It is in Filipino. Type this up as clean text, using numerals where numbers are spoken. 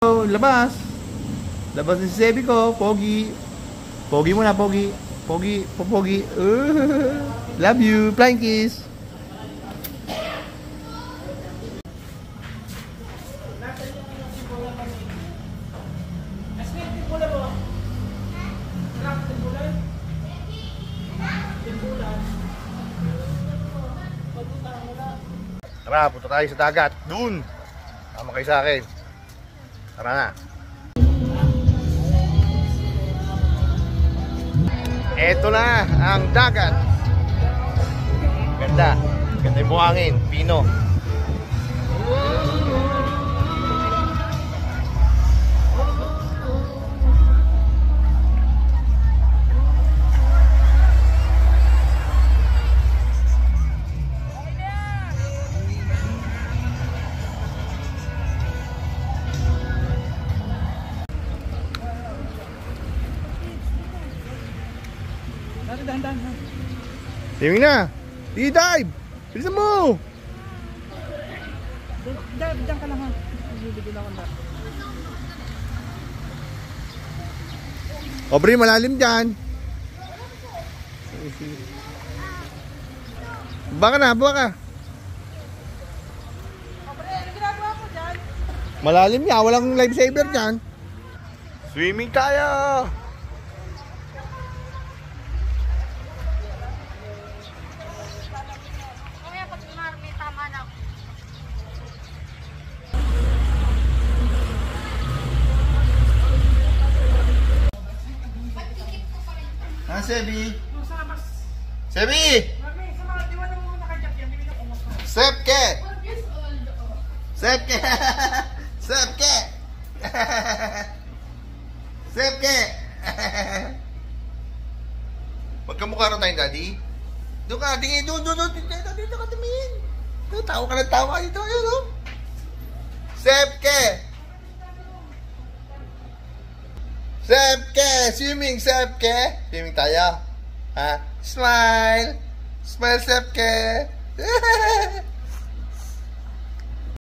Labas. Labas na si Sebi ko. Pogi. Pogi muna, Pogi. Pogi. Pogi. Love you. Flying kiss. Tara, punta tayo sa dagat. Doon. Tama kayo sa akin. Tara na. Eto na ang dagat. Ganda. Ganda yung buhangin. Pino. Swimming na! I-dive! Bilisan mo! Diyan ka lang ha. Bibigyan ako na. Aubrey, malalim dyan. Baka na, baka. Aubrey, ano ginagawa ko dyan? Malalim niya, walang lifesaver dyan. Swimming tayo! Ah, Sebi? Sebi! Sepke! Sepke! Sepke! Sepke! Magkamukha rin tayong daddy? Doon ka, tingin, doon, dito ka tumingin. Tawa ka ng tawa dito, ayun o. Sepke! Sepke! Swimming, Sepke! Swimming tayo. Ha? Smile! Smile, Sepke!